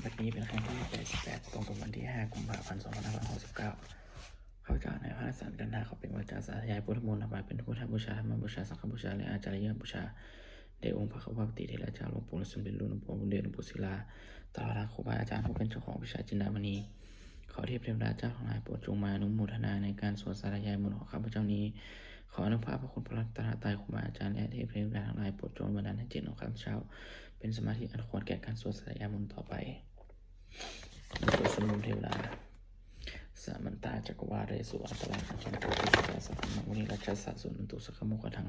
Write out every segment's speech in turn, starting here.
วันนี้เป็นครั้งที่88ตรงกับวันที่5กุมภาพันธ์2569ข้าพเจ้านายพระสันกันทาเขาเป็นวาจาสาธยายพุทธมนต์ถวายเป็นพุทธบูชาธรรมบูชาสังฆบูชาและอาจารย์บูชาแด่องค์พระคัมภีร์เทระเจ้าหลวงปู่สมเด็จหลวงปู่บุญเดชหลวงปู่ศิลาตลอดครูบาอาจารย์ผู้เป็นเจ้าของวิชาจินดามณีขอเทพเทวดาเจ้าทั้งหลายโปรดจงมาอนุโมทนาในการสวดสาธยายมนต์ของข้าพเจ้านี้ขออนุภาพพระคุณพระรัตนตรัยครูบาอาจารย์และเทพเทวดาทั้งหลายโปรดจงบันดาลให้จิตของข้าพเจ้าเป็นสมาธิอันควรแก่การสวดสาธยายมนต์ต่อไปสวดสมุนเทวดาสามันตาจักรวาเรสุอัตตลาคันชันตุติสกาสัพพะมุนิราชสะสุนันตุสกมุขทัง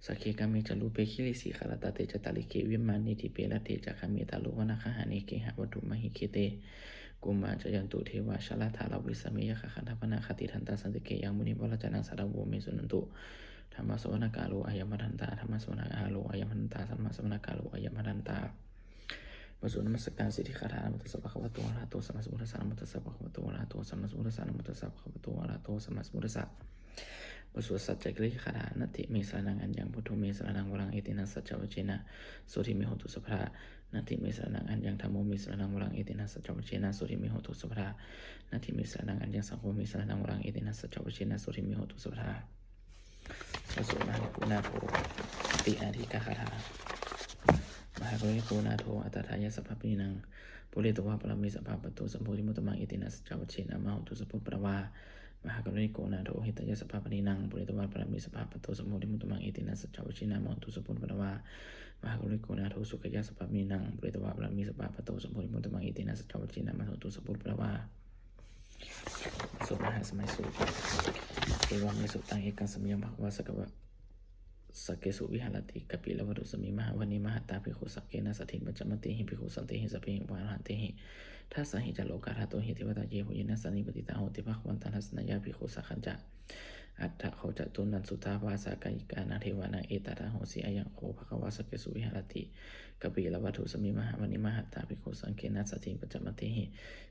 สักเคกามิจลูเปคิริสีขารตาเตจตาลิเกวิมานิติเปรเตจักขมิตาลุวนาคหานิเกหะวัตถุมหิเคเตกุมาจยันตุเทวาชลาธาลาวิสเมยขคันธปนาคติทันตาสันติเกยังมุนิวรจนังสารโวเมสุนันตุธรรมสวนากาโลอายมทันตาธรรมสวนากาโลอายมทันตาสัมมาสวนากาโลอายมทันตาบทสวดนมัสการสิทธิคาถานะโมตัสสะภะคะวะโตอะระหะโตสัมมาสัมพุทธัสสะนะโมตัสสะภะคะวะโตอะระหะโตสัมมาสัมพุทธัสสะนะโมตัสสะภะคะวะโตอะระหะโตสัมมาสัมพุทธัสสะบทสวดสัจจกิริคาถานัตถิเมสรนังอัญญังพุทโธเมสรนังวรังเอตินัสสัจจวัจเจนะโสติเมโหตุสัพพะนัตถิเมสรนังอัญญังธัมโมเมสรนังวรังเอตินัสสัจจวัจเจนะโสติเมโหตุสัพพะนัตถิเมสรนังอัญญังสังโฆเมสรนังวรังเอตินัสสัจจวัจเจนะโสติเมโหตุสัพพะบทสวดมหากุณาโภติอาทิกาคาถามหากรุณิโกนาโทอัตถายะสัพพปินังปุริตวะปรมิสัพพะปตุสัมโพธิมุตตมังอิตินัสสัจจวัชเชนะมหุตุสัพพุปรวามหากรุณิโกนาโทหิตายะสัพพปินังปุริตวะปรมิสัพพะปตุสัมโพธิมุตตมังอิตินัสสัจจวัชเชนะมหุตุสัพพุปรวามหากรุณิโกนาโทสุขยะสัพพปินังปุริตวะปรมิสัพพะปตุสัมโพธิมุตตมังอิตินัสสัจจวัชเชนะมหุตุสัพพุปรวาสุมหาสมัยสุเอวังเมสุตังเอกังสมิยังภควาสกวะสักเกสุวิหารติกปิลวัตุสมิมหาวันิมหาตาภิกขุสักเกนะสัทธิปัจจมติหิภิกขุสันติหิสัพเพหิวาหันติหิทัสสะหิจโลกาธาโตหิเทวตาเยหุยินัสสนิปติตาโหติภควันตันทัสนายาภิกขุสักขันจะอัตถะโคจตุนันสุทาภาสากายิกานาเทวานาเอตตาโหสีอายังโคภควาสักเกสุวิหารติกปิลวัตุสมิมหาวันิมหาตาภิกขุสังเกนะสัทธิปัจจมติหิ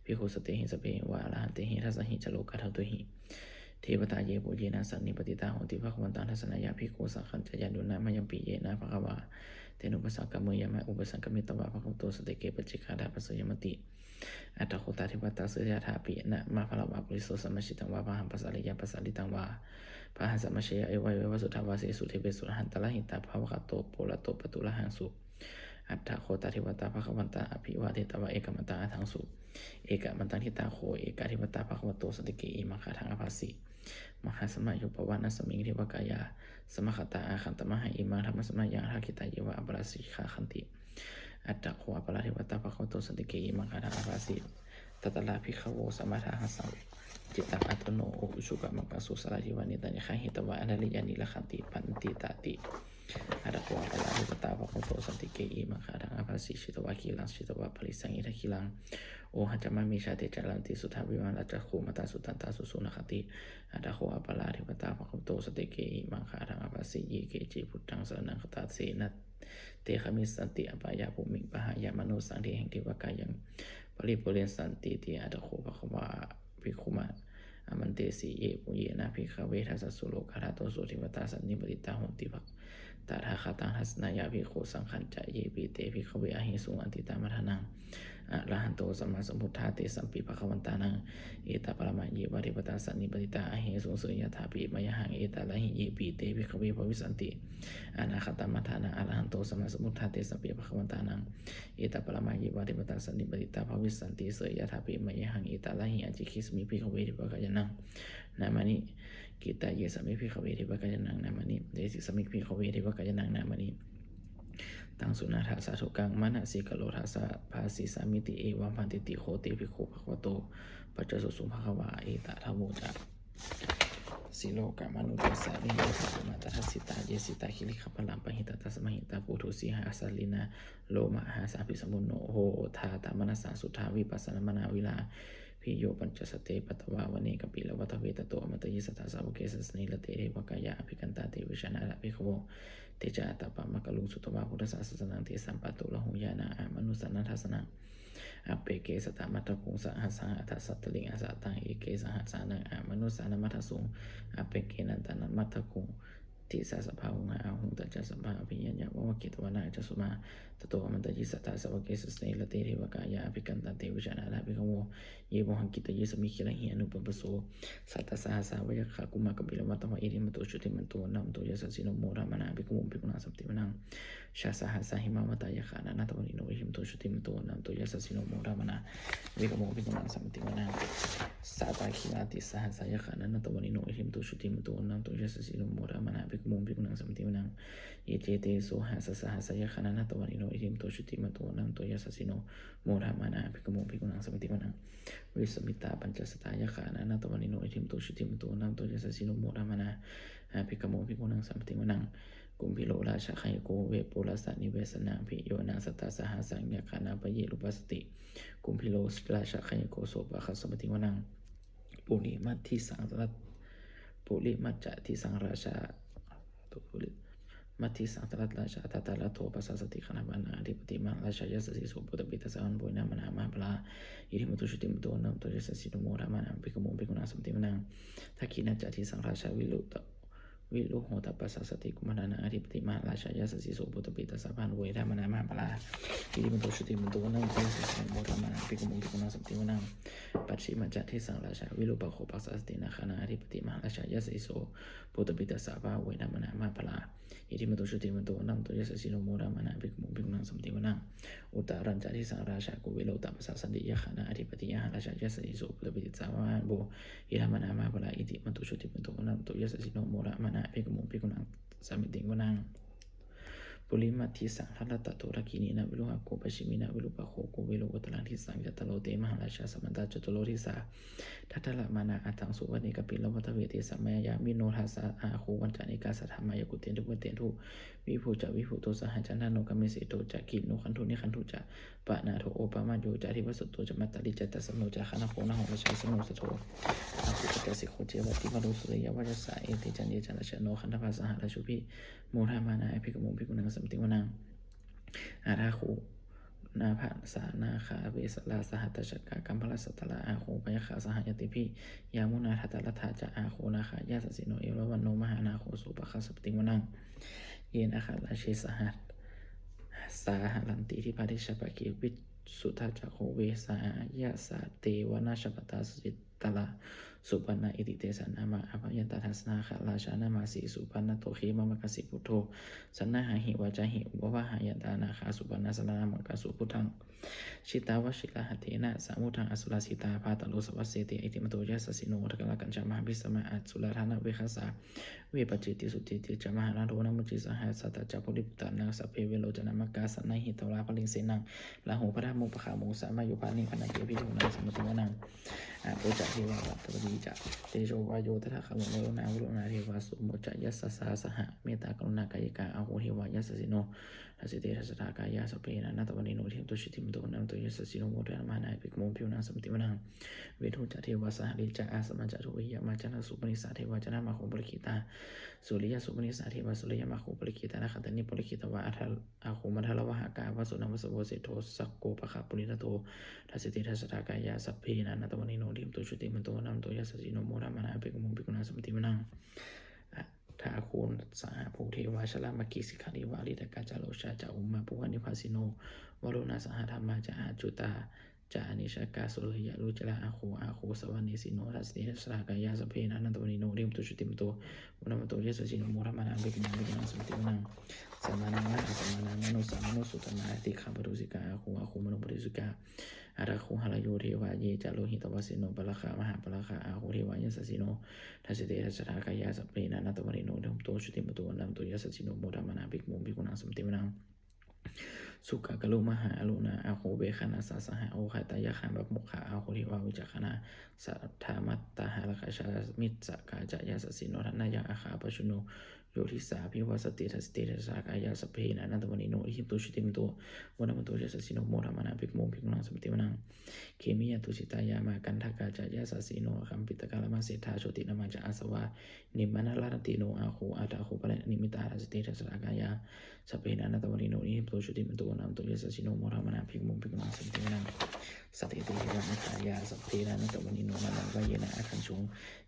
ภิกขุสันติหิสัพเพหิวาหันติหิทัสสะหิจโลกาธาโตหิเทวตาเยปุเยนะสันนิปติตาโหติภควันตันทัสนายาภิกขุสักขันจะยันดุนะมยังปิเยนะภควาเตนุปสังกมยามะอุปสังกมิตวะภควโตสติเกปจิกาดาปัสสยมติอัตถโคตาเทวตาเสยถาปินะมาภลวะปุริโสสัมมชิตังวะพหังปัสสะริยะปัสสะริตังวะพหังสัมมเชยเอวัยวะสุทธาวาเสสุเทเปสุหันตละหิตาภวคโตโปละโตปตุละหังสุอัตถโคตาเทวตาภควันตาอภิวาเทตวะเอกมันตาอัทังสุเอกมันตังทิตาโคเอกาเทวตาภควโตสติเกอิมังคาทังอภัสสิมหาสมัยยุปวานะสมิงเทวกายาสมคตาอาคันตมหาอิมังธรรมสมัยยังทักขิตาเยวะอัปราสิขาคันติอัตตะโคอัปราเทวตาภควโตสติเกอิมังคาทังอภัสสิตัตตลาภิกขโวสมาทาหัสสังจิตตังอัตโนโออุชุกะมังกสุสลาธิวานิตานิขังหิตวะอนาลิยานิละขันติปันติตาติอัตตะโคอัปราเทวตาภควโตสติเกอิมังคาทังอภัสสิชิตวะคีลังชิตวะปริสังอิทะคีลังโอหัจจมามิชาเตจารันติสุทาวิวาราจักขุมตาสุตันตาสุสุนคติอัตถโคอัปปลาเทวตาภควโตสติเกอิมังคาทังอภัสสิเยเกจิพุทธังสรณังคตาเสนะเตขมิสันติอปายาภูมิปหายามโนสังเทแห่งเทวกายังปริปุเรนสันติติอัตถโคภควาภิกขุมาอมันเตสีเยปุเยนะภิกขเวทัสสุโลกาธาโตสุเทวตาสันนิปติตาโหติภคตถาคตังทัสนายาภิกขุสังขันจะเยปิเตภิกขเวอหิสุอันติตามัทนังอะระหันโตสัมมาสัมพุทธาเตสัมปิภควันตานังเอตปรมะเยวะเทวตาสันนิปติตาอหิสุเสยถาปิมยหังเอตละหิเยปิเตภิกขเวภวิสันติอนาคตมัทธานังอะระหันโตสัมมาสัมพุทธาเตสัมปิภควันตานังเอตปรมะเยวะเทวตาสันนิปติตาภวิสันติเสยถาปิมยหังเอตละหิอจิคิสมิภิกขเวทิภกายนังนามานิกิตาเยสมิภิกขเวทิภกายนังนามานิเดสิสมิภิกขเวทิภกายนังนามานิตังสุนาถาสาธุกังมนะสิกโลทัสสะภาสิสามิติเอวัมพันติติโคติภิกขุภควโตปัจจสุสุภควาเอตทะโวจะสิโลกามนุตัสสะนิโยภะมาตทัสสิตาเยสิตาคิริขพลังปหิตตัสมหิตาปุถุสีหาสัลลินาโลมหาสาภิสมุนโนโหทาตามนัสสะสุทาวิปัสสนมนาวิลาพิโยปัญจสเตปัตวาวเนกปิลวัตเวตโตอมตยิสตาสาวเกสสนิลเตเรวกายาอภิกันตาเตวิชนาระภิกขโวเตจาตปามะกะลุงสุตวาพุทธศาสนังเทสัมปัตตุละหุญาณามนุสันนัทสนังอเปเกสตามัตตคุงสหัสสะอัตสัตตลิงอาสาตังเอเกสหัสสานังมนุสานามัทสุงอเปเกนันตานัมัตตคุง ทิสาสภาหุงอาหุงตัจจสัมภาอภิญญาวะกิตวนาจัสุมาตโตอมันตยิสัตตาสวะเกสุสเนลเตเทวกายาอภิกันตันเตวิจานาราภิกโมเยโมหังกิตยิสมิคิระหิอนุปปโสสัตตสหสาวะยะขะกุมากบิลวัตตมะอิริมตุชุติมันโตนัมโตยะสัสสิโนโมรามนาภิกโมภิกขุนาสัมติมนังชาสหัสหิมามตายะขานานาตวนิโนหิมตุชุติมันโตนัมโตยะสัสสิโนโมรามนาภิกโมภิกขุนาสัมติมนังสาตาคิมาติสหัสายะขานานาตวนิโนหิมตุชุติมันโตนัมโตยะสัสสิโนโมรามนาภิกโมภิกขุนาสัมติมนังเยเจเตโสหัสสหัสายะขานานาตวนิโนหิมตุชุติมันโตนัมโตยะสัสสิโนโมรามนาภิกโมภิกขุนาสัมติมนังวิสมิตาปัญจสตายะขานานาตวนิโนหิมตุชุติมันโตนัมโตยะสัสสิโนโมรามนาภิกโมภิกขุนาสัมติมนังกุมพิโลราชาไคโกเวปุรสานิเวสนาภิโยนาสตาสหสังยขานาปเยลุปัสติกุมพิโลราชาไคโกโสปะคัสสมติวนังปุริมัตถิสังรัตปุริมัจจะทิสังราชาปุริมัตถิสังรัตราชาทัตตาลโทปัสสสติขณะบานาอธิปติมังราชายสสิสุปุตตปิตสังโบยนามนามาปลาอิริมุตุชุติมุตโตนัมโตยสสิโนโมรามานังภิกขุโมภิกขุนาสัมติมนังทักขินัจจะทิสังราชาวิลุโหตปัสสสติกุมารนาอธิปติมาราชายสสิโสปุตตปิตสัพพันโวยธรรมนามาปลาอิริมุตุชุติมุตโตนัมโตยสสิโนโมรามานังภิกขุโมภิกขุนาสัมติมนังปัจฉิมัจจะทิสังราชาวิลุปโคปัสสสตินาคานาอธิปติมาราชายสสิโสปุตตปิตสัพพะโวยธรรมนามาปลาอิทิมตุชุติมตุนัมตุยสสิโนโมรามานาภิกขุภิกขุนังสัมติวนังอุตารัญจาทิสังราชากุเวโลตัปสสสันติยะขานาอธิปติยะราชายสสิโสปุตตปิติสาวาโบอิธรรมนามาปลาอิติมตุชุติมตุนัมตุยสสิโนโมรามานาภิกขุภิกขุนังสัมติวนังปุริมัตถิสังฆรัตโตระกินีนาวิโลหะโกปชิมินาวิโลปะโคโกเวโลวัตลังทิสังยตโลเตมหาราชาสมันตาจตุโลทิสาทัตตละมานาอัตังสุวรรณิกปิลวัตเวติสัมมายามิโนทัสสะอาโควันจานิกาสัทธามายกุเตนทุเวเตนทุวิภูจะวิภูโตสหัจันทโนกเมสิโตจะกินโนขันธุนิขันธุจะปะนาโทโอปะมาโยจะทิวสุตโตจะมัตตลิจัตตสโนจะขณโคนะโหราชาสโนสโตอาคุตะสิโคเจวติมารุสุริยวัจสะเอติจันเยจันตชโนขันธภาสหราชุพิโมทามานาภิกขุภิกขุนังสัมติวนังอาราคูนาภาสานาคาเวสลาสหัตจักกะกัมพลสัตตละอาโคปยคาสหยติพิยามุนาทัตตละทาจะอาโคนาคายาสสิโนเอววันโนมหานาโคสุปะคัสปติวนังเยนะคาราชิสหัตสาหลันติที่พาทิชปะเกวิสุทัจโคเวสายาสาเตวนาชปตาสิตละสุปันนาอิติเตสันนามาอภยันตทัสนาคาราชานามาสีสุปันนาโตขีมามกสิพุทโธสันนาหาหิวาจาหิวะวะหายันตานาคาสุปันนาสนามกสุพุทธังชิตาวชิลาหเทนะสามุทังอสุรสิตาภาตโลสวัสเสติอิติมโตยะสสิโนทกลกัญจามหาภิสมาอัสุลธานะเวคัสสาเวปจิติสุติติจามหานาโรนมุจิสหัสสัตตจัปุริปตานังสัพเพเวโลจนามกาสันนหิตวราภลิงเสนังลาหูพระธรรมุปขามุสามายุปานิพนาเกพิโยนังสมุติวนังโปจักเทวาวัตตวิจักเตโชวายโยตถาคโมโนนาวุโรนาเทวาสุโมจัยัสสาสหะเมตตากรุณากายกาอาโหเทวายัสสิโนทัสสิเตทัสสะกายาสเปนะนาตวันนิโนทิมตุชิติมโตนัมตุยัสสิโนโมทนามานาภิกขุภิกขุนังสัมติวนังเวทุจักเทวาสหริจักอาสมัจจทุวิยมาจันทสุปนิสาเทวาจันทมาโคปริคิตาสุริยสุปนิสาเทวาสุริยมาโคปริคิตานะขัตติปริคิตวะอาโคมัทลวะหากาวะสุนัมสโวเสโทสักโกปะคะปุรินโตทัสสิเตทัสสะกายาสัพเพนะนาตวันนิโนทิมตุชิติมโตนัมตุยัสสิโนโมทนามานาภิกขุภิกขุนังสัมติวนังทาโคนสหภูเทวาชลามกิสิกขานิวาลิตกาจาโลชาจาอุมาปุวานิพาสิโนวโรนาสหธรรมาจาจุตาจานิชกาสุริยะลุจลาอาโคสวรรณิสิโนทัสติสรากายาสเพนะนันตวนิโนเรียมตุชุติมโตมุนามโตยสสิโนโมรมานาภิกขุนังสัมติวนังสัมมานังนะสัมมานังมโนสัมมโนสุตนาติขาปรุสิกาอาโคมโนปริสุกาอาราโคหะลโยเทวาเยจาโลหิตวสิโนปะละคามหาปะละคาอาโคเทวายัสสิโนทัสติทัสสะกายาสเพนะนันตวนิโนเรียมโตชุติมโตนัมโตยสสิโนโมรมานาภิกขุนังสัมติวนังสุขกะลุมหาลุนาอาโคเบคณาสาสหะโอขัตยะขันแบบมุขะอาโคเทวาวิจักขณาสัทธามัตตาหะละคชามิตสกาจายาสสิโนทนายะอาคาปชุโนโยทิสาภิวาสติทัสติทัสสะกายาสเพนะนันตวนิโนอิหิตุชิติมโตวนัมโตยสสิโนโมธรรมนาภิกขุนังสัมติวนังเคมิยตุสิตายามากันทกาจายาสสิโนคัมปิตกาลมาเสธาโชตินามาจาอาสวานิมนาลารติโนอาโคอาตาโคปะนิมิตาทัสติทัสสะกายาสเพนะนันตวนิโนอิหิตุชิติมโต นามตุยสัชิโนโมทามนาภิกมุงภิกขุนังสันตินังสัตติติหิรังขายาสัพเพนานัตวนิโนนานังวะเยนะอาคันชุง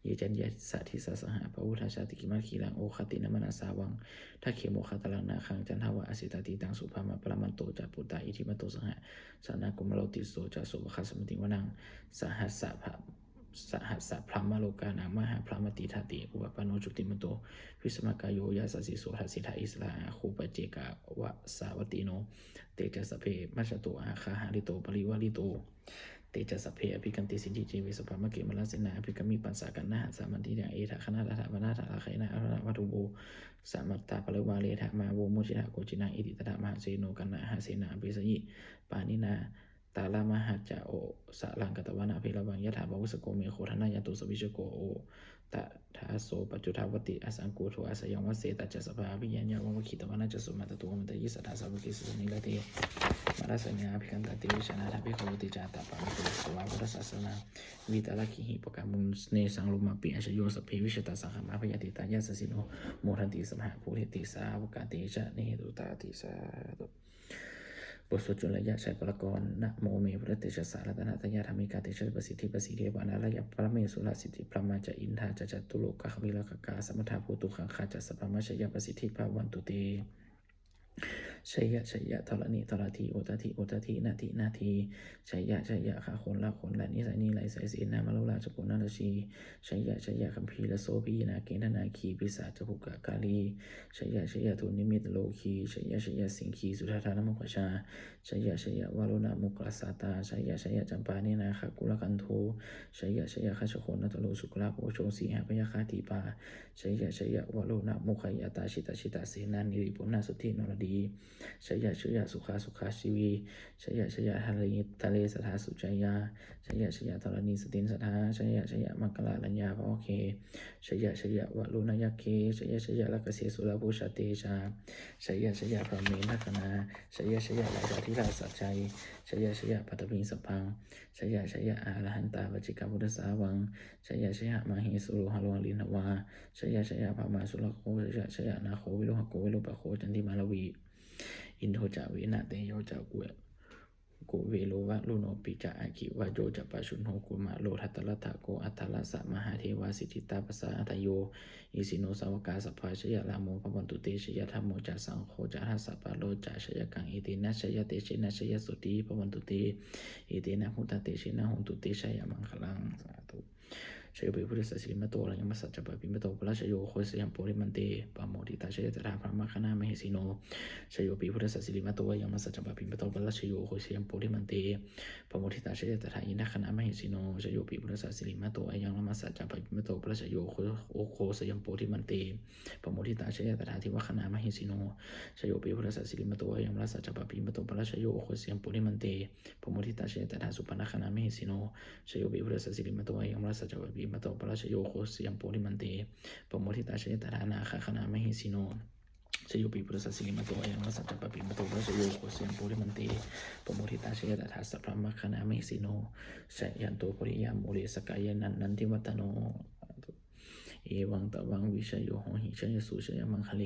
เยจันยะสัทธิสสหะพระอุทาชาติกิมัคคีลังโอคตินมนาสาวังทักเขโมคตลังนาคังจันทาวะอสิตาติตังสุภามะปรมันโตจัปุตตาอิทิมโตสหะสานากุมโลติโสจัสุภคัสมติวนังสหัสสะภะสหัสสะพรหมโลกานังมหาพรหมติธาติอุปปโนจุติมโตวิสมกายโยยาสสิโสทัสสิทาอิสลาคูปเจกาวะสาวติโนเตจัสเพมัชโตอาคาหาริโตปริวาริโตเตจัสเพอภิกันติสิทธิเจวิสภามะเกมลัสนาอภิกมิปัสสะกันนะหะสามันติยาเอทะคณะทะวนาทะไคนะอรณวัตุโบสามัตตาปริวาเลทะมาโวมุชิทะโกจินาอิติตถะมหาเสโนกันนะหะเสนาเบสยิปานินาตาลามหัจจะโอสะลังกตวนาเพลวังยะถาภวุสโกเมโคทนายตุสวิชโกโอตะทาโสปัจจุทาวติอสังกูโทอสยังวเสตจัสสภาวิญญาณวังวคิตวนาจสุมาตตุมันตยิสัทธาสาวกิสุนิลเตมาราสัญญาภิกันตติวิชนะทัพพิโคติจาตาปามิตุสวาพุทธศาสนาวิตาลคิหิปกามุนเนสังลุมาปิอชโยสเพวิชตาสังขมาพยติตายาสสิโนโมทันติสมหะภูริติสาวกาติจะเนตุตาติสาตุบทสวดจุลยะชัยปรกรนะโมเมพระเตชะสารตนะตยาธรรมิกาเตชะประสิทธิประสิทธิวานาลยะพระเมสุรสิทธิพระมาจะอินทาจะจตุโลกะขมิลกกาสมถาภูตุขังคาจะสัพพมชยประสิทธิภาวันตุเตชัยยะธรณีธรทีโอตทิโอตทินาทีนาทีชัยยะขาคนละคนละนิสัยนิไหลใส่ศีลนามโลราชกุณนาชีชัยยะคัมภีร์ละโสพีนาเกณฑนาคีปิศาจภุกะกาลีชัยยะทุนิมิตโลคีชัยยะสิงคีสุทธานามุขชาชัยยะวารุณมุกลสาตาชัยยะจำปานินาคกุลกันโทชัยยะขชโคนตโลสุกลาโภชงสีหพยคาติปาชัยยะวารุณมุขยตาชิตาเสนานิริปุณณสุทธินรดีชัยยะสุขาชีวีชัยยะทะเลสถาสุจยาชัยยะธรณีสตินสถาชัยยะมังคลาลัญญาภวเคชัยยะวะลุนยักเคชัยยะลักเสสุรภูชาเตชาชัยยะพระเมนักนาชัยยะราชาธิราชสัจจัยชัยยะปัตตพีสัพพังชัยยะอาลหันตาปจิกาพุทธสาวังชัยยะมหิสุโรหะโลลินวาชัยยะพระมาสุรโคชัยยะนาโควิโลหโกวิโลปะโคจันติมาลวีอินโทจาวินาเตโยจากุเวโลวะลุโนปิจาอาคิวะโยจะปะชุนโหกุมะโลทัตตะละทะโกอัตตะละสะมหาเทวาสิทธิตาปสาอัตโยอิสิโนสาวกาสัพพะชยลาโมภวันตุเตชยธรรมโมจะสังโฆจะทัสสะปะโลจะชยกังอิตินะชยเตชนะชยสุติภวันตุเตอิตินะหุตเตชนะหุตุเตชยมังคลังสาธุชัยเบพุทธสัจจิมโตระยมัสสัจจปะปิมโตปะละชโยโคสยามโพริมันเตปะโมทิตาชยตถาพระมคณามหิสิโนชัยโยปิพุทธสัจจิมโตระยมัสสัจจปะปิมโตปะละชโยโคสยามโพริมันเตปะโมทิตาชยตถาอินะคณามหิสิโนชัยโยปิพุทธสัจจิมโตระยมัสสัจจปะปิมโตปะละชโยโคสยามโพริมันเตปะโมทิตาชยตถาทิวะคณามหิสิโนชัยโยปิพุทธสัจจิมโตระยมัสสัจจปะปิมโตปะละชโยโคสยามโพริมันเตปะโมทิตาชยตถาสุปนะคณามหิสิโนชัยโยปิพุทธสัจจิมโตระยมัสสัจจปะปิมโตปะละชโยโคสยามโพริมันเตปโมทิตาชยตถานาคคณามหิสิโนชโยปิปุระสัสสิมโตอยังมัสสัจจปะปิมโตปะชโยโคสยามโพริมันเตปโมทิตาชยตถาสัพพมคณามหิสิโนชยันโตปริยามโมเรสกายนันทิวัตโนเอวังตวังวิชโยโหหิชยสุชยมังคะเล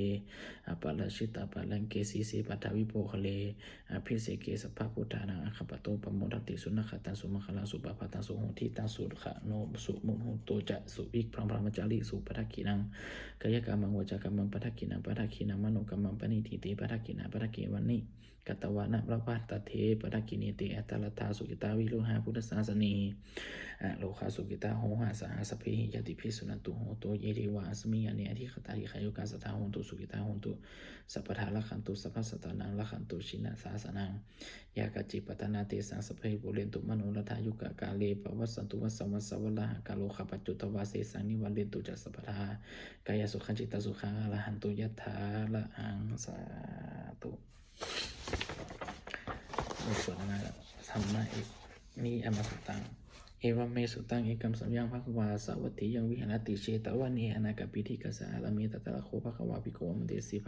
อปาราชิตาปาลังเกสีเสปัทวิโภคะเลอภิเสเกสัพพพุทธานังอคปโตปโมทัตติสุนัขตังสุมังคลังสุปปะตังสุโหติตังสุขะโนสุมุโหโตจะสุวิกพรหมจาริสุปทักขินังกายกรรมังวจากรรมังปทักขินังปทักขินังมโนกรรมังปณิทิติปทักขินังปทักขิวันนิกัตวานะพระพัตตเทปทักขินิเตอัตตลตาสุกิตาวิโลหะพุทธศาสนีโลคาสุกิตาโหหาสหสเพหิยติภิสุนันตุโหโตเยริวาสมิยานิอธิคตาริขยุกาสตาโหตุสุกิตาโหตุสัพพทาละขันตุสัพพสตานังละขันตุชินะสาสนังยากจิปตนาเตสังสเพบุเรนตุมโนรัฐายุกะกาเลปวัสสันตุวัสวัสวละหะกาโลขปัจจุตวาเสสังนิวันเรนตุจัสสัพพทากายสุขันจิตสุขังอรหันตุยัตถาละหังสาธุบทสวดนะธรรมะเอกนิอมสุตังเอวเมสุตังเอกมสัมยังภควาสาวัตถิยังวิหารติเชตวันเนอนาคปิธิกัสสะละเมตตะละโคภควาภิกขวมันเตสีภ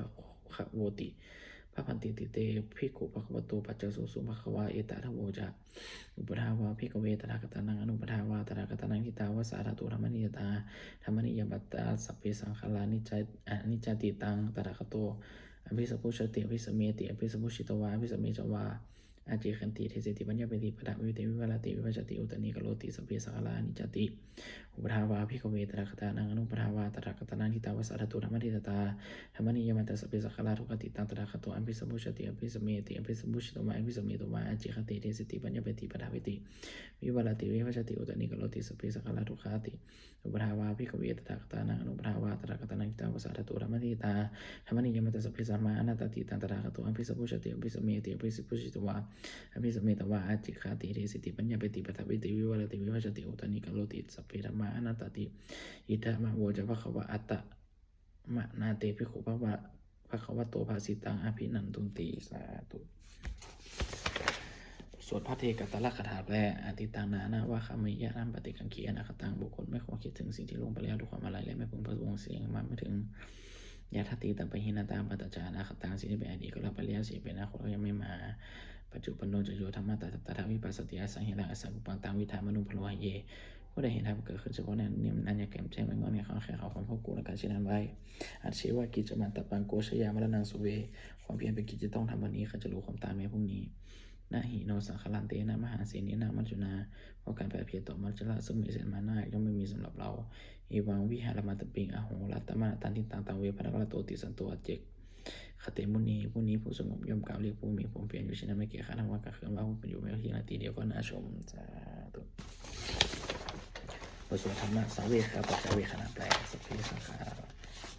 ควติพระพันติติเตภิกขุภควโตปัจจสุสุภควาเอตถะโวจะอุปทาวาภิกขเวตถาคตานังอนุปทาวาตถาคตานังทิตาวาสาธาตุธรรมนิยตาธรรมนิยบัตตาสัพเพสังขารานิจติตังตถาคโต อภิสัพพุชติอภิสัมเมติอภิสัพพุชิตวาอภิสัมเมจวาอาจิขันติเทเสติปัญญาเปติปะทะวิเตวิวัลติวิวัจติอุตนิกโลติสเปสังลานิจติอุปทาวาภิกเวตระคตานังอนุปทาวาตระคตานันทิตาวสัตตุธรรมทิตตาธรรมนิยมันตสเปสังลาทุกติตังตระคตุอภิสัพพุชติอภิสัมเมติอภิสัพพุชิตวาอภิสัมเมตวาอาจิขันติเทเสติปัญญาเปติปะทะวิติวิวัลติวิวัจติอุตนิกโลติสเปสังลาทุกติอุปทาวาภิกเวตระคตานังอนุปทาวาตระคตานันทิตาวสัตตุธรรมทิตตาธรรมนิยมันตสเปสัมมาอนัตติตังตระคตุอภิสัพพุชติอภิสัมเมติอภิสัพพุชิตวาอภิสัมเมตวาอาจิขาติเทสิติปัญญาเปติปะทวิติวิวัลติวิวัชติอุตนิกโลติสัพเพธรรมาอนัตติอิทธามะโวจะภควะอัตตะมะนาเตภิกขุภควะโตภาสิตังอภินันตุนติสาธุสวดพระเทกตละคาถาแปลอติตังนานะว่าคำมิยะนัมปฏิกังคีอนาคตังบุคคลไม่ควรคิดถึงสิ่งที่ลงไปแล้วด้วยความอะไรและไม่พึงประสงค์เสียงมันไม่ถึงยะทัตติตัมปหินาตามปัตจานาคตังสิ่งที่เป็นอดีตก็เราไปแล้วสิ่งเป็นอนาคตก็ยังไม่มาปัจจุบันโนจะโยธรรมะตถาวิปัสสติอสังหิรังอสังกุปังตังวิธามนุพโลหะเยผู้ใดเห็นธรรมเกิดขึ้นเฉพาะในนิมนันยาแก่มแจ้งมันงอนในข้อแข่เขาความพวกกูและการเช่นนั้นไว้อาชีวะกิจมันตปังโกชยามรณังสุเวความเพียรเป็นกิจจะต้องทำวันนี้เขาจะรู้ความตายแม้พรุ่งนี้นาหิโนสังขลันเตนะมหาเสนีนามัจจุนาเพราะการแปรเพียรต่อมัจจุราซึ่งมีเสนานาย่อมไม่มีสำหรับเราอีวังวิหารมาตปิงอโหรัตมะตันทิตังตังเวพนักละโตติสันโตอเจกคติมุนีผู้นี้ผู้สงบย่อมกล่าวเรียกผู้มีผมเปลี่ยนอยู่เช่นนั้นไม่เกี่ยข้าทำว่ากระเคืองว่าผู้เป็นอยู่ไม่เพียงนาทีเดียวก็น่าชมสาธุบทสวดธรรมะสาเวคปัจจเวคขณะแปลสัพเพสังขา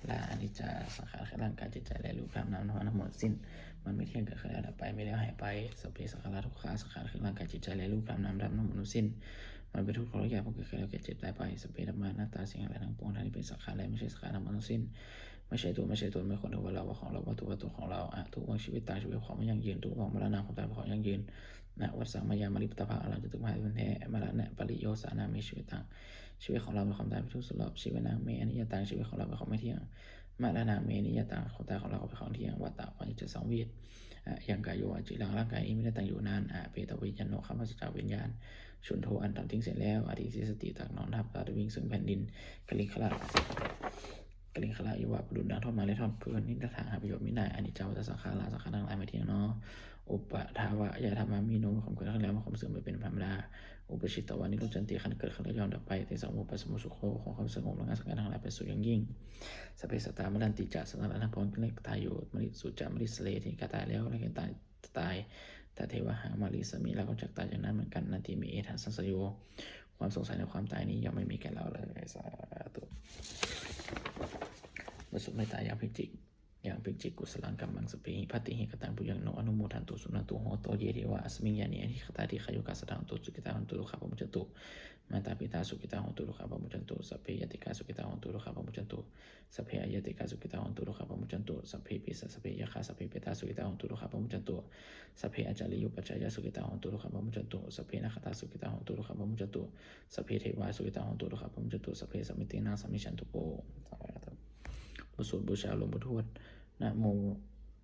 ราอนิจจาสังขารคือร่างกายจิตใจและรูปนามทั้งหมดสิ้นมันไม่เที่ยงเกิดขึ้นแล้วดับไปไม่แล้วหายไปสัพเพสังขาราทุกขาสังขารคือร่างกายจิตใจและรูปนามทั้งหมดสิ้นมันเป็นทุกข์ทรมานเพราะเกิดขึ้นแล้วแก่เจ็บตายไปสัพเพธรรมาหน้าตาสิ่งอะไรทั้งปวงทั้งที่เป็นสังขารและไม่ใช่สังขารทั้งหมดทั้งสิ้นไม่ใช่ตัวไม่คนถือว่าเราว่าของเราว่าตัวของเราทุกวันชีวิตตายชีวิตของไม่ยั่งยืนทุกวันมรณะของตายเป็นของยั่งยืนนะวัฏสังมายามาริปตภาเราจะถึงหายเป็นแท้มรณะปริโยสานามีชีวิตต่างชีวิตของเราเป็นความตายเป็นทุกข์สลบชีวิตนางเมอนิยตังชีวิตของเราเป็นของไม่เที่ยงมรณะเมนิยตังของตายของเราเป็นของเที่ยงวัฏฏะปัญจสังเวชยังกายโยจิรังร่างกายไม่ได้ตั้งอยู่นานเปตวิญญาณโนคำว่าสัจวิญญาณชุนโทอันตัดทิ้งเสร็จแล้วอธิสิสติตักนอนทับตาตะวิ่งซึ่งแผ่นดินกลิงคละอยู่ว่าดุลดังทอดมาและทอดเพื่อนนิทานหาประโยชน์ไม่ได้อันนี้เจ้าจะสังขารสังขารทั้งหลายไม่เที่ยงเนาะอุปทาวะยะธรรมามีโนความเกิดขึ้นแล้วความเสื่อมไปเป็นธรรมดาอุปชิตตวานิโรจันติขันเกิดขึ้นแล้วย้อนดับไปแต่สมุปสมุสุโขของความสงบและงานสังขารทั้งหลายเป็นสุดอย่างยิ่งสเปสตามรันติจัสังขารทั้งปวงเล็กตายอยู่มริสุจามริสเลที่กตายแล้วและก็ตายแต่เทวหามาริสมีแล้วก็จักตายอย่างนั้นเหมือนกันนาทีมีเอทัสังสโยความสงสัยในความตายนี้ยังไม่มีแก่เราเลยสาธุบทสวดเมตตาอย่างพิจิกกุศลังกัมมังสปิพัติหิกตังปุยังโนอนุโมทันตุสุนันตุโหโตเยเทวะอัสมิงยานิอธิคตาทิขยุกัสสตังตุสุกิตาหันตุลุขาปมุจตุมาตาปิตาสุกิตาหันตุลุขาปมุจตุสัพเพยติกาสุกิตาหันตุลุขาปมุจตุสัพเพอยติกาสุกิตาหันตุลุขาปมุจตุสัพเพปิสัพเพยคาสัพเพเปตาสุกิตาหันตุลุขาปมุจตุสัพเพอาจาริยุปัจจายสุกิตาหันตุลุขาปมุจตุสัพเพนัคตาสุกิตาหันตุลุขาปมุจตุสัพเพเทวาสุกิตาหันตุลุขาปมุจตุสัพเพสมิตินาสมิชันตุโกบทสวดบูชาหลวงปู่ทวดนะโม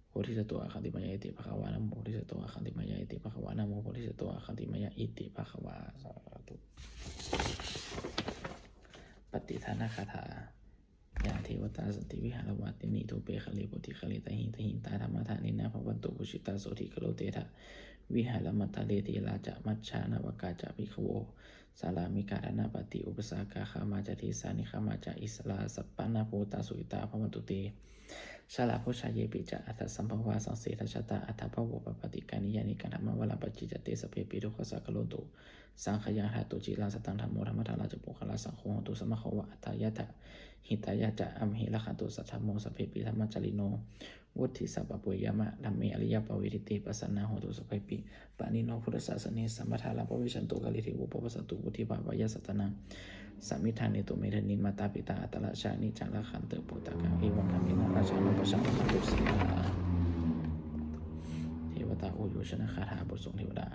โพธิสัตว์อาคันติมายาอิติภควานะโมโพธิสัตว์อาคันติมายาอิติภควานะโมโพธิสัตว์อาคันติมายาอิติภควาสาธุปฏิทานาคาถายาเทวตาสันติวิหารวัตตินิทุเปคะเลปุติคะเลตหิตาธรรมทานินาภวันตุปุชิตาโสธิกโลเตทะวิหารมัตตเลติลาจะมัชชานวกาจะภิกขโวสารามิการนาปฏิอุปสากาขามาจทิสานิขามาจอิสลาสัปปนาโพตาสุอิตาภวันตุเตชาลาโพชายเยปิจะอัตสัมภวาสังเสทชตาอัตภวปปฏิกานิยานิการธรรมวลาปจิจเตสเพปิทุขสักโลตุสังขยังธาตุจิลาสตังธรรมโมธรรมธาราจปุคลาสังโฆตุสมะขวะอัตายะทะหิตายะจะอัมหิละขันตุสัทธโมสเพปิธรรมจริโนวุฒิสัพปุยามะธัมเมอริยปวิริติปัสสนาโหตุสเพปิปานิโนพุทธศาสนิสัมปทาลาภวิชันตุกาลิทิวุปปสัตตุวุฒิภาวายสัตนังสามิทานิตุเมธนิมาตาปิตาอัตละชานิจังละขันเตปุตตะกังเอวังธรรมินาราชานุปชังมัตุสีนาเทวตาอุยุชนะคาถาบทสงฆ์เทวดา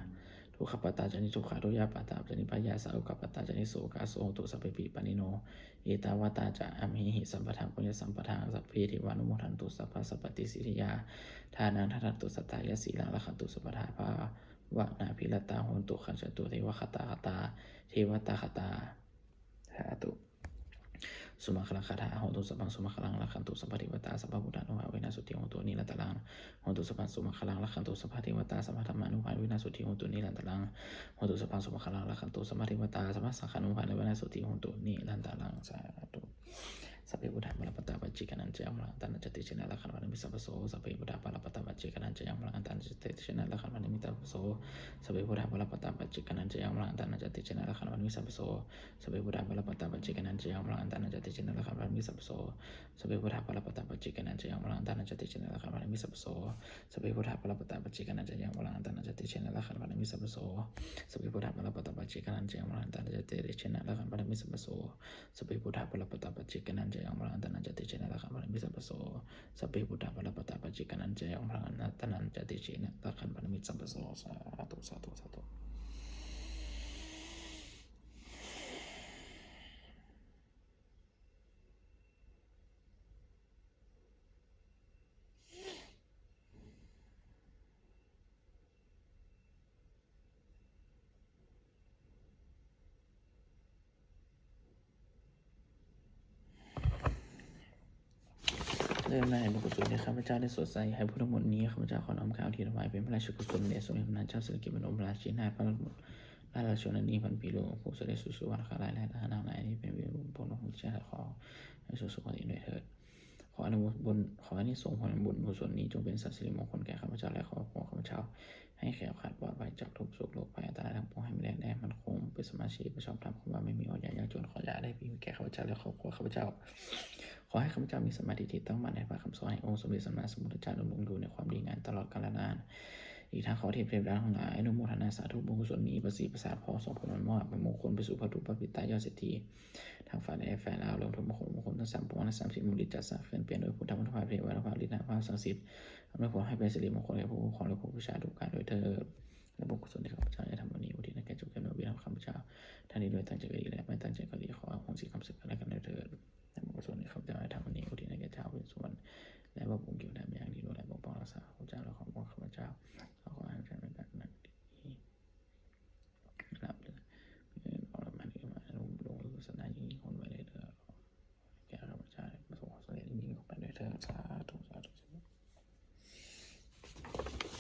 ทุกขปตาจานิทุกขาทุยาปตาจานิพยาสาวกปตาจานิโสกาโสตุสัพเพปิปานิโนเอตาวตาจะอัมหิสัมปทาปุญญสัมปทาสัพเพเทวานุโมทันตุสัพพะสัพปติสิทธิยาทานังทัตตุสัตตายสีลังละขันตุสัพพทาภาวะนาภิรตาโหนตุขันจตุเทวคตาเทวตาคตาสาธุ สุมาคลังคาถาโหตุสัพพังสุมาคลังลักขันตุสัพพะเทวตาสัพพะพุทธานุภาเวนะสุติโหตุนิรันตรังโหตุสัพพังสุมาคลังลักขันตุสัพพะเทวตาสัพพะธรรมานุภาเวนะสุติโหตุนิรันตรังโหตุสัพพังสุมาคลังลักขันตุสัพพะเทวตาสัพพะสังฆานุภาเวนะสุติโหตุนิรันตรังสาธุสัพเพพุทธาปรปัตตาปัจจิกนันจะยังมลังตันจติชนะละขันวันมิสัพพโสสัพเพพุทธาปรปัตตาปัจจิกนันจะยังมลังตันจติชนะละขันวันมิสัพพโสสัพเพพุทธาปรปัตตาปัจจิกนันจะยังมลังตันจติชนะละขันวันมิสัพพโสสัพเพพุทธาปรปัตตาปัจจิกนันจะยังมลังตันจติชนะละขันวันมิสัพพโสสัพเพพุทธาปรปัตตาปัจจิกนันจะยังมลังตันจติชนะละขันวันมิสัพพโสสัพเพพุทธาปรปัตตาปัจจิกนันจะยังมลังตันจติชนะละขันวันมิสัพพโสสัพเพพุทธาปรปัตตาปัจจิกนันจะยังมลังตันจติชนะละขันวันมิสัพพโสสัพเพพุทธาปรปัตตาปัจจิกนันจะยังมลังตันจติชนะละขันวันมิสัพพโสสัพเพพุทธาปรปัตตาปัจจิกนันจะยังมลังตันจติชนะละขันวันมิสัพพโสสาธุสาธุสาธุเริ่มได้บุญกุศลที่ข้าพเจ้าได้สวดใส่ให้พุทธมนต์นี้ข้าพเจ้าขอน้อมกล่าวที่ถวายเป็นพระราชกุศลแด่สมเด็จพระนางเจ้าสิริกิติ์บรมราชินีนาถพระราชชนนีพันปีหลวงปู่เสด็จสู่สวรรคาลัยและทหารนางนายนี้เป็นวิบุญผลของเจ้าขอให้สู่สุคติด้วยเถิดขออนุโมทนาบุญขออนิสงส์ผลบุญกุศลนี้จงเป็นสัตย์สิริมงคลแก่ข้าพเจ้าและครอบครัวข้าพเจ้าให้แคล้วคลาดปลอดภัยจากทุกโศกโรคภัยอันตรายทั้งปวงให้มีแน่มันคงเป็นสมาชิกประชอบธรรมความไม่มีอดอยากยากจนขออย่าได้มีแก่ข้าพเจ้าและครอบครัวข้าพเจ้าขอให้ข้าพเจ้ามีสมาธิที่ตั้งมั่นในพระคำสอนแห่งองค์สมเด็จสัมมาสัมพุทธเจ้าดำรงอยู่ในความดีงามตลอดกาลนานอีกทั้งขอเทพดาทั้งหลายอนุโมทนาสาธุบุญกุศลนี้ประสิทธิ์ประสาทพอส่งผลมันมอบเป็นมงคลไปสู่พระทุกพระปิตายอดเศรษฐีทางฝ่ายในฝ่ายลาวรวมถึงมงคลทั้ง3 ปวงและ30มูลนิธิจัดสร้างเคลื่อนเปลี่ยนโดยพุทธมรรคเทวานุภาพฤทธิ์ภาพศักดิ์สิทธิ์อำนวยผลให้เป็นสิริมงคลแก่ผู้ของและผู้บูชาทุกการโดยเถิดและบุญกุศลที่ข้าพเจ้าได้ทำวันนี้อุทิศให้แก่เจ้ากรรมนายเวรของข้าพเจ้าท่านนี้โดยตั้งใจก็ดีและไม่ตั้งใจก็ดีขออโหสิกรรมสึกและกันโดยเถิดและบุญกุศลที่ข้าพเจ้าได้ทำวันนี้อุทิศให้แก่เจ้าเป็นส่วนและว่าบุญเกี่ยว